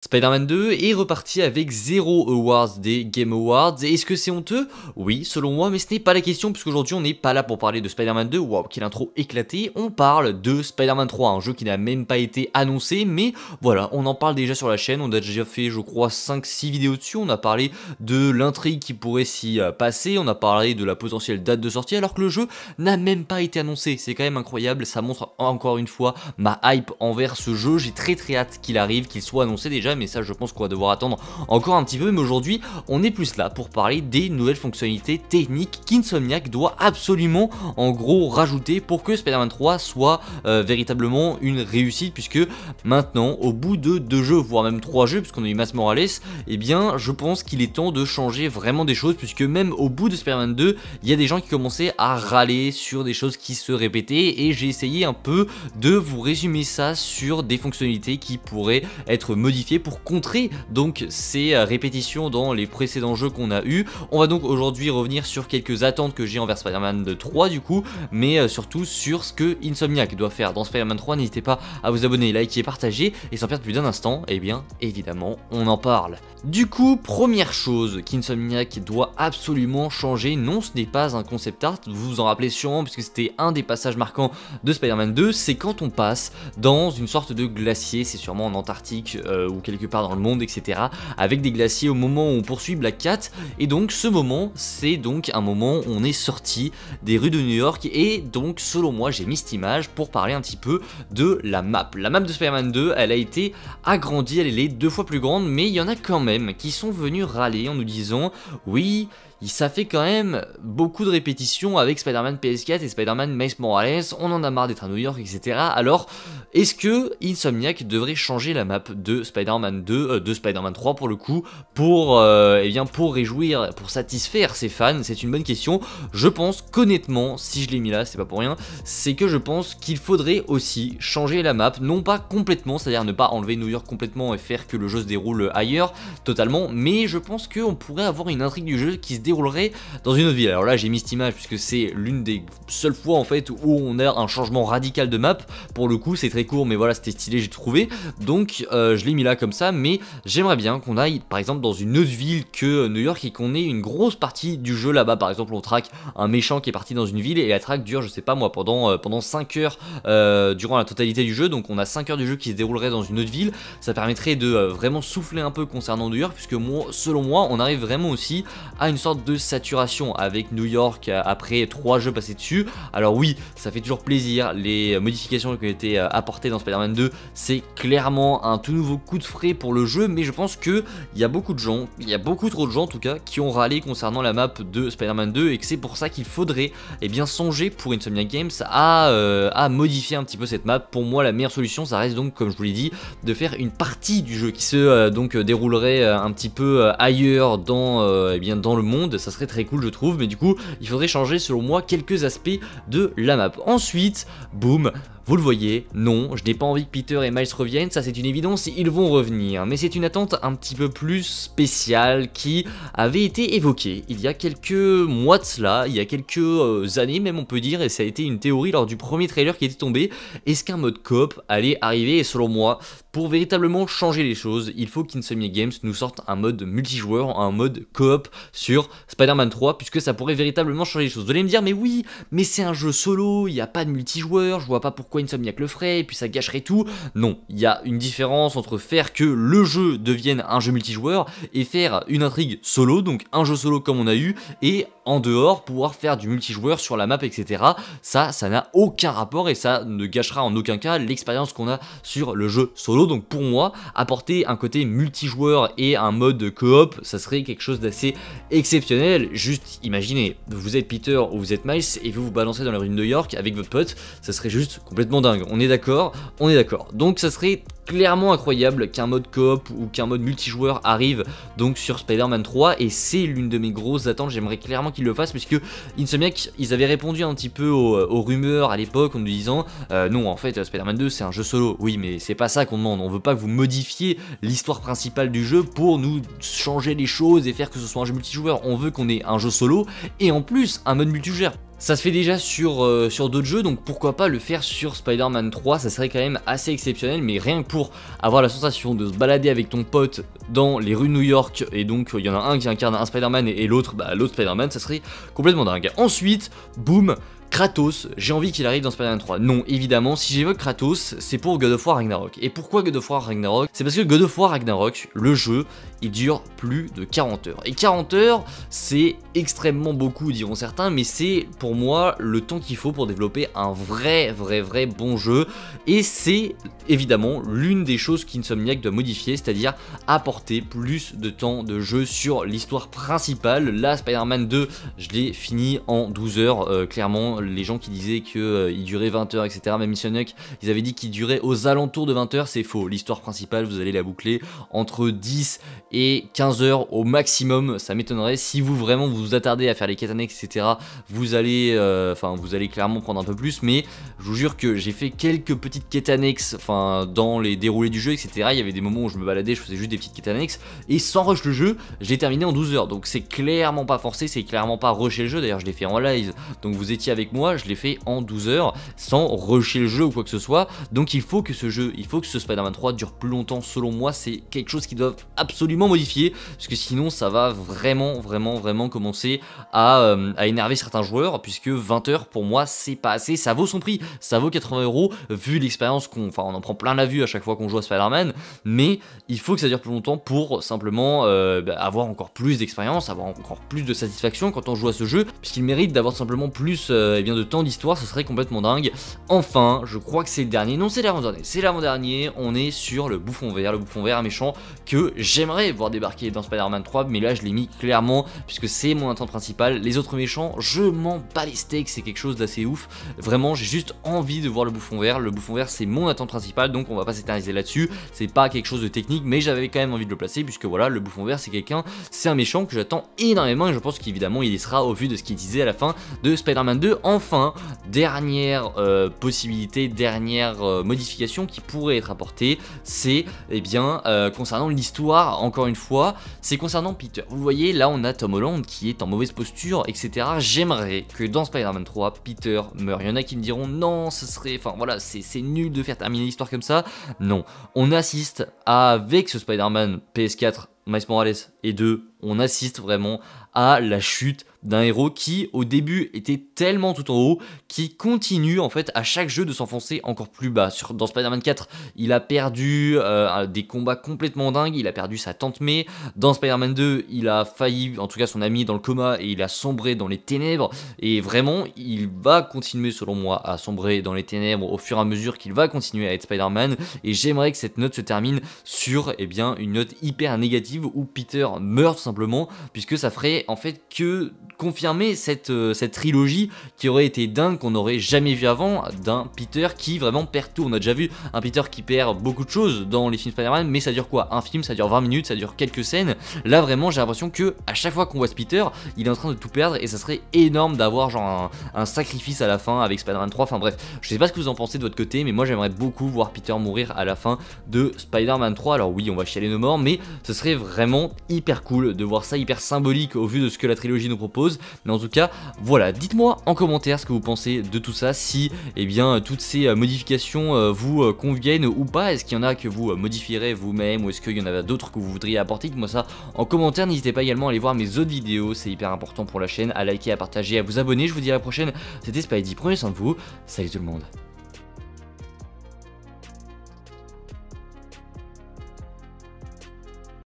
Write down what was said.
Spider-Man 2 est reparti avec 0 awards des Game Awards. Est-ce que c'est honteux? Oui, selon moi, mais ce n'est pas la question, puisqu'aujourd'hui on n'est pas là pour parler de Spider-Man 2, waouh, quelle intro éclatée. On parle de Spider-Man 3, un jeu qui n'a même pas été annoncé, mais voilà, on en parle déjà sur la chaîne, on a déjà fait, je crois, 5-6 vidéos dessus, on a parlé de l'intrigue qui pourrait s'y passer, on a parlé de la potentielle date de sortie, alors que le jeu n'a même pas été annoncé. C'est quand même incroyable, ça montre encore une fois ma hype envers ce jeu. J'ai très hâte qu'il arrive, qu'il soit annoncé déjà, mais ça je pense qu'on va devoir attendre encore un petit peu. Mais aujourd'hui on est plus là pour parler des nouvelles fonctionnalités techniques qu'Insomniac doit absolument en gros rajouter pour que Spider-Man 3 soit véritablement une réussite, puisque maintenant au bout de 2 jeux, voire même 3 jeux, puisqu'on a eu Miles Morales, eh bien je pense qu'il est temps de changer vraiment des choses, puisque même au bout de Spider-Man 2 il y a des gens qui commençaient à râler sur des choses qui se répétaient, et j'ai essayé un peu de vous résumer ça sur des fonctionnalités qui pourraient être modifiées pour contrer donc ces répétitions dans les précédents jeux qu'on a eu. On va donc aujourd'hui revenir sur quelques attentes que j'ai envers Spider-Man 3 du coup, mais surtout sur ce que Insomniac doit faire dans Spider-Man 3. N'hésitez pas à vous abonner, liker, partager, et sans perdre plus d'un instant, eh bien évidemment on en parle. Du coup, première chose qu'Insomniac doit absolument changer, non ce n'est pas un concept art, vous vous en rappelez sûrement puisque c'était un des passages marquants de Spider-Man 2, c'est quand on passe dans une sorte de glacier, c'est sûrement en Antarctique ou quelque part dans le monde, etc. avec des glaciers au moment où on poursuit Black Cat, et donc ce moment c'est donc un moment où on est sorti des rues de New York, et donc selon moi j'ai mis cette image pour parler un petit peu de la map. La map de Spider-Man 2 elle a été agrandie, elle est 2 fois plus grande, mais il y en a quand même qui sont venus râler en nous disant oui, ça fait quand même beaucoup de répétitions avec Spider-Man PS4 et Spider-Man Miles Morales, on en a marre d'être à New York, etc. Alors, est-ce que Insomniac devrait changer la map de Spider-Man 2, de Spider-Man 3 pour le coup, pour, eh bien, pour réjouir, pour satisfaire ses fans? C'est une bonne question. Je pense qu'honnêtement, si je l'ai mis là, c'est pas pour rien, c'est que je pense qu'il faudrait aussi changer la map, non pas complètement, c'est-à-dire ne pas enlever New York complètement et faire que le jeu se déroule ailleurs, totalement, mais je pense qu'on pourrait avoir une intrigue du jeu qui se déroulerait dans une autre ville. Alors là j'ai mis cette image puisque c'est l'une des seules fois en fait où on a un changement radical de map. Pour le coup c'est très court, mais voilà c'était stylé, j'ai trouvé, donc je l'ai mis là comme ça. Mais j'aimerais bien qu'on aille par exemple dans une autre ville que New York et qu'on ait une grosse partie du jeu là-bas. Par exemple on traque un méchant qui est parti dans une ville et la traque dure, je sais pas moi, pendant 5 heures durant la totalité du jeu. Donc on a 5 heures du jeu qui se déroulerait dans une autre ville. Ça permettrait de vraiment souffler un peu concernant New York, puisque moi, selon moi on arrive vraiment aussi à une sorte de saturation avec New York après 3 jeux passés dessus. Alors oui, ça fait toujours plaisir, les modifications qui ont été apportées dans Spider-Man 2, c'est clairement un tout nouveau coup de frais pour le jeu, mais je pense que il y a beaucoup de gens, il y a beaucoup trop de gens en tout cas, qui ont râlé concernant la map de Spider-Man 2, et que c'est pour ça qu'il faudrait bien songer pour Insomniac Games à modifier un petit peu cette map. Pour moi la meilleure solution ça reste donc, comme je vous l'ai dit, de faire une partie du jeu qui se donc déroulerait un petit peu ailleurs dans le monde. Ça serait très cool je trouve, mais du coup il faudrait changer selon moi quelques aspects de la map. Ensuite, boum, vous le voyez, non, je n'ai pas envie que Peter et Miles reviennent, ça c'est une évidence, ils vont revenir, mais c'est une attente un petit peu plus spéciale qui avait été évoquée il y a quelques mois de cela, il y a quelques années même on peut dire, et ça a été une théorie lors du premier trailer qui était tombé. Est-ce qu'un mode coop allait arriver? Et selon moi, pour véritablement changer les choses, il faut qu'Insomniac Games nous sorte un mode multijoueur, un mode coop sur Spider-Man 3, puisque ça pourrait véritablement changer les choses. Vous allez me dire, mais oui, mais c'est un jeu solo, il n'y a pas de multijoueur, je vois pas pourquoi Insomniac le ferait, et puis ça gâcherait tout. Non, il y a une différence entre faire que le jeu devienne un jeu multijoueur et faire une intrigue solo, donc un jeu solo comme on a eu, et en dehors pouvoir faire du multijoueur sur la map, etc. Ça n'a aucun rapport, et ça ne gâchera en aucun cas l'expérience qu'on a sur le jeu solo. Donc pour moi, apporter un côté multijoueur et un mode coop, ça serait quelque chose d'assez exceptionnel. Juste imaginez, vous êtes Peter ou vous êtes Miles et vous vous balancez dans la rue de New York avec votre pote, ça serait juste complètement dingue. On est d'accord? On est d'accord. Donc ça serait clairement incroyable qu'un mode coop ou qu'un mode multijoueur arrive donc sur Spider-Man 3, et c'est l'une de mes grosses attentes. J'aimerais clairement qu'ils le fassent, puisque Insomniac ils avaient répondu un petit peu aux rumeurs à l'époque en nous disant non en fait Spider-Man 2 c'est un jeu solo. Oui, mais c'est pas ça qu'on demande, on veut pas que vous modifiez l'histoire principale du jeu pour nous changer les choses et faire que ce soit un jeu multijoueur. On veut qu'on ait un jeu solo et en plus un mode multijoueur. Ça se fait déjà sur d'autres jeux, donc pourquoi pas le faire sur Spider-Man 3, ça serait quand même assez exceptionnel, mais rien que pour avoir la sensation de se balader avec ton pote dans les rues de New York, et donc il y en a un qui incarne un Spider-Man et l'autre, l'autre Spider-Man, ça serait complètement dingue. Ensuite, boum, Kratos, j'ai envie qu'il arrive dans Spider-Man 3. Non, évidemment, si j'évoque Kratos, c'est pour God of War Ragnarok. Et pourquoi God of War Ragnarok? C'est parce que God of War Ragnarok, le jeu, il dure plus de 40 heures. Et 40 heures, c'est extrêmement beaucoup, diront certains, mais c'est pour moi le temps qu'il faut pour développer un vrai bon jeu. Et c'est évidemment l'une des choses qu'Insomniac doit modifier, c'est-à-dire apporter plus de temps de jeu sur l'histoire principale. Là, Spider-Man 2, je l'ai fini en 12 heures, clairement. Les gens qui disaient qu'il durait 20 heures, etc. Même Insomniac, ils avaient dit qu'il durait aux alentours de 20 heures, c'est faux. L'histoire principale, vous allez la boucler entre 10 et 15 heures au maximum, ça m'étonnerait. Si vous vraiment vous attardez à faire les quêtes annexes, etc., vous allez clairement prendre un peu plus, mais je vous jure que j'ai fait quelques petites quêtes annexes, dans les déroulés du jeu, etc. Il y avait des moments où je me baladais, je faisais juste des petites quêtes annexes, et sans rush le jeu, je l'ai terminé en 12 heures, donc c'est clairement pas forcé, c'est clairement pas rusher le jeu. D'ailleurs, je l'ai fait en live, donc vous étiez avec moi, je l'ai fait en 12 heures, sans rusher le jeu ou quoi que ce soit. Donc il faut que ce jeu, il faut que ce Spider-Man 3 dure plus longtemps, selon moi. C'est quelque chose qu'ils doivent absolument modifier, parce que sinon ça va vraiment commencer à énerver certains joueurs, puisque 20 heures pour moi c'est pas assez. Ça vaut son prix, ça vaut 80 € vu l'expérience on en prend plein la vue à chaque fois qu'on joue à Spider-Man, mais il faut que ça dure plus longtemps pour simplement avoir encore plus d'expérience, avoir encore plus de satisfaction quand on joue à ce jeu, puisqu'il mérite d'avoir simplement plus de temps d'histoire. Ce serait complètement dingue. Enfin, je crois que c'est le dernier, non c'est l'avant-dernier, on est sur le bouffon vert, un méchant que j'aimerais voir débarquer dans Spider-Man 3, mais là je l'ai mis clairement, puisque c'est mon attente principale. Les autres méchants, je m'en bats les steaks, c'est quelque chose d'assez ouf, vraiment j'ai juste envie de voir le bouffon vert c'est mon attente principale, donc on va pas s'éterniser là-dessus, c'est pas quelque chose de technique, mais j'avais quand même envie de le placer, puisque voilà, le bouffon vert c'est un méchant que j'attends énormément, et je pense qu'évidemment il y sera au vu de ce qu'il disait à la fin de Spider-Man 2. Enfin, dernière possibilité, dernière modification qui pourrait être apportée, c'est concernant l'histoire, encore une fois, c'est concernant Peter. Vous voyez, là on a Tom Holland qui est en mauvaise posture, etc. J'aimerais que dans Spider-Man 3, Peter meure. Il y en a qui me diront non, ce serait, c'est nul de faire terminer l'histoire comme ça. Non, on assiste avec ce Spider-Man PS4, Miles Morales et 2, on assiste vraiment à la chute d'un héros qui au début était tellement tout en haut, qui continue en fait à chaque jeu de s'enfoncer encore plus bas. Dans Spider-Man 4, il a perdu des combats complètement dingues, il a perdu sa tante May. Dans Spider-Man 2, il a failli, en tout cas son ami est dans le coma et il a sombré dans les ténèbres, et vraiment il va continuer selon moi à sombrer dans les ténèbres au fur et à mesure qu'il va continuer à être Spider-Man, et j'aimerais que cette note se termine sur une note hyper négative où Peter meurt tout simplement, puisque ça ferait en fait que confirmer cette trilogie qui aurait été dingue, qu'on n'aurait jamais vu avant, d'un Peter qui vraiment perd tout. On a déjà vu un Peter qui perd beaucoup de choses dans les films Spider-Man, mais ça dure quoi? Un film, ça dure 20 minutes, ça dure quelques scènes. Là vraiment j'ai l'impression que à chaque fois qu'on voit ce Peter, il est en train de tout perdre, et ça serait énorme d'avoir genre un sacrifice à la fin avec Spider-Man 3. Enfin bref, je sais pas ce que vous en pensez de votre côté, mais moi j'aimerais beaucoup voir Peter mourir à la fin de Spider-Man 3. Alors oui, on va chialer nos morts, mais ce serait vraiment hyper cool de voir ça, hyper symbolique au vu de ce que la trilogie nous propose. Mais en tout cas, voilà, dites-moi en commentaire ce que vous pensez de tout ça, si toutes ces modifications vous conviennent ou pas. Est-ce qu'il y en a que vous modifierez vous-même, ou est-ce qu'il y en a d'autres que vous voudriez apporter? Dites-moi ça en commentaire. N'hésitez pas également à aller voir mes autres vidéos, c'est hyper important pour la chaîne, à liker, à partager, à vous abonner. Je vous dis à la prochaine, c'était Spidey, prenez soin de vous, salut tout le monde.